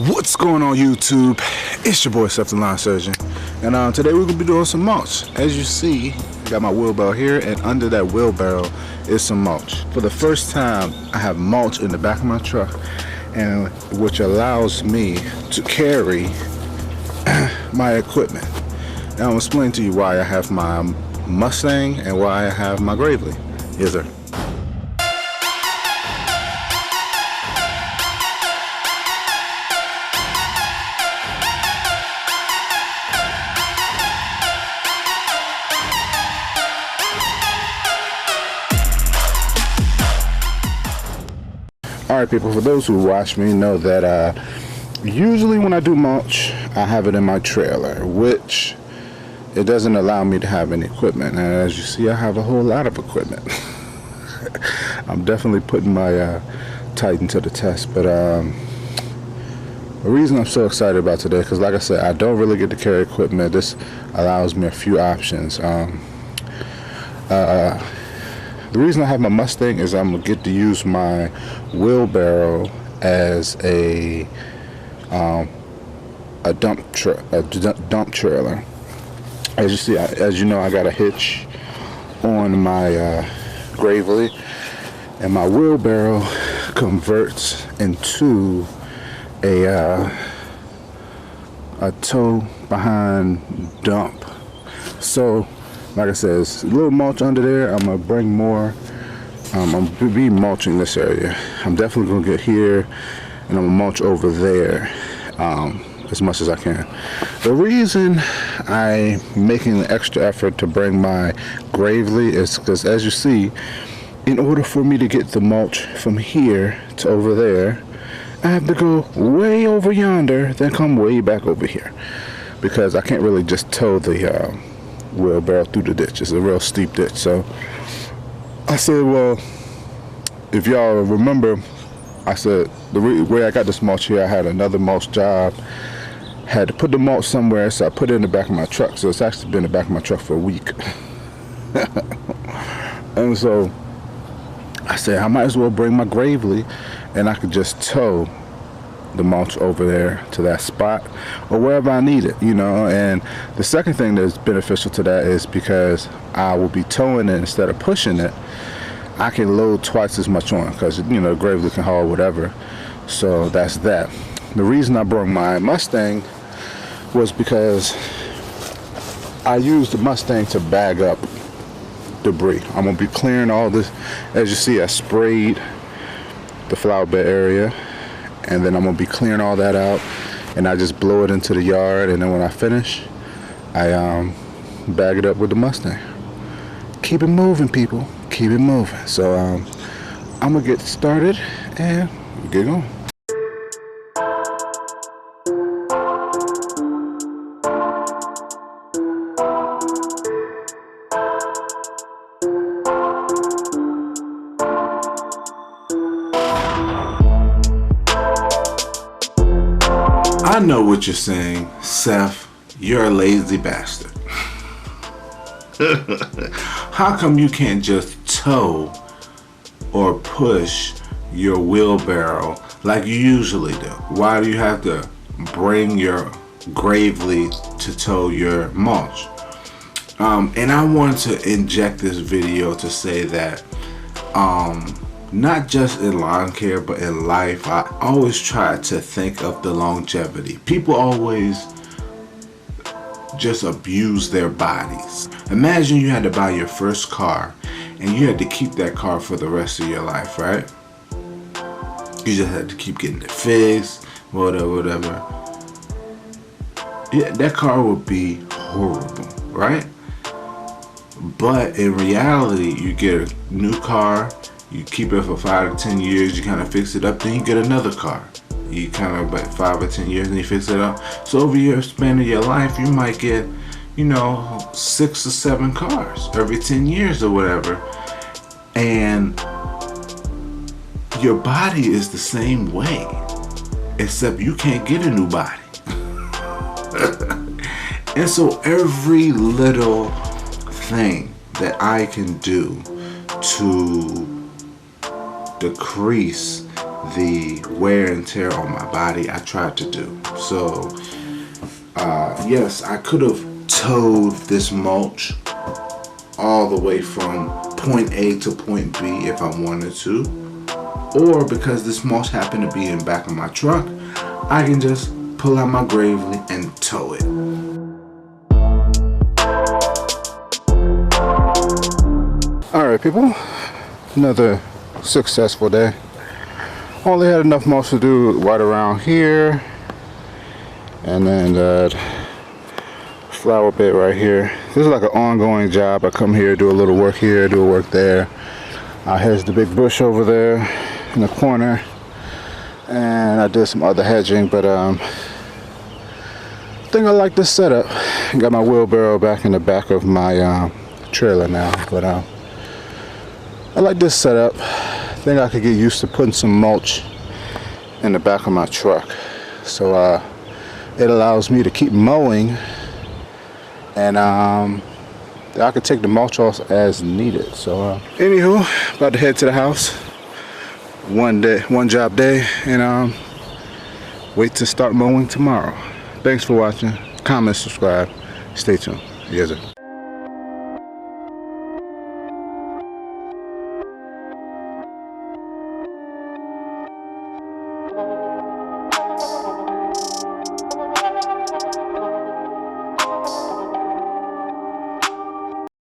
What's going on YouTube? It's your boy Seth the Lawn Surgeon, and today we're gonna be doing some mulch. As you see, I got my wheelbarrow here, and under that wheelbarrow is some mulch. For the first time, I have mulch in the back of my truck, and which allows me to carry my equipment. Now I'll explain to you why I have my Mustang and why I have my Gravely. Yes, sir. Alright people, for those who watch me know that usually when I do mulch, I have it in my trailer, which it doesn't allow me to have any equipment. And as you see, I have a whole lot of equipment. I'm definitely putting my Titan to the test, but the reason I'm so excited about today, because like I said, I don't really get to carry equipment. This allows me a few options. The reason I have my Mustang is I'm gonna get to use my wheelbarrow as a dump trailer. As you see, as you know, I got a hitch on my Gravely, and my wheelbarrow converts into a tow behind dump. So like I said, it's a little mulch under there. I'm gonna bring more. I'm gonna be mulching this area. I'm definitely gonna get here, and I'm gonna mulch over there as much as I can. The reason I'm making the extra effort to bring my Gravely is because, as you see, in order for me to get the mulch from here to over there, I have to go way over yonder, then come way back over here, because I can't really just tow the wheelbarrow through the ditch. It's a real steep ditch. So I said, well, if y'all remember, I said the way I got this mulch here, I had another mulch job, had to put the mulch somewhere, so I put it in the back of my truck. So it's actually been in the back of my truck for a week. And so I said I might as well bring my Gravely, and I could just tow the mulch over there to that spot or wherever I need it, you know. And the second thing that's beneficial to that is because I will be towing it instead of pushing it, I can load twice as much on, because you know, Gravely can haul whatever. So that's that. The reason I brought my Mustang was because I used the Mustang to bag up debris. I'm gonna be clearing all this. As you see, I sprayed the flower bed area, and then I'm gonna be clearing all that out, and I just blow it into the yard, and then when I finish, I bag it up with the Mustang. Keep it moving, people, keep it moving. So I'm gonna get started and get going. I know what you're saying, Seth, you're a lazy bastard. How come you can't just tow or push your wheelbarrow like you usually do? Why do you have to bring your Gravely to tow your mulch? And I want to inject this video to say that not just in lawn care, but in life, I always try to think of the longevity. People always just abuse their bodies. Imagine you had to buy your first car and you had to keep that car for the rest of your life, right? You just had to keep getting it fixed, whatever. Yeah, that car would be horrible, right? But in reality, you get a new car, you keep it for 5 to 10 years, you kind of fix it up, then you get another car. You kind of about 5 or 10 years and you fix it up. So over your span of your life, you might get, you know, 6 or 7 cars every 10 years or whatever. And your body is the same way, except you can't get a new body. And so every little thing that I can do to decrease the wear and tear on my body. I tried to do. So yes, I could have towed this mulch all the way from point A to point B if I wanted to, or because this mulch happened to be in the back of my truck, I can just pull out my gravely and tow it. Alright people, another successful day. Only had enough mulch to do right around here, and then that flower bed right here. This is like an ongoing job. I come here, do a little work here, do a work there. Here's the big bush over there in the corner, and I did some other hedging, but I think I like this setup. Got my wheelbarrow back in the back of my trailer now, but I like this setup. I think I could get used to putting some mulch in the back of my truck, so it allows me to keep mowing, and I could take the mulch off as needed. So anywho, about to head to the house. One job day, and wait to start mowing tomorrow. Thanks for watching. Comment, subscribe, stay tuned. Yes, sir.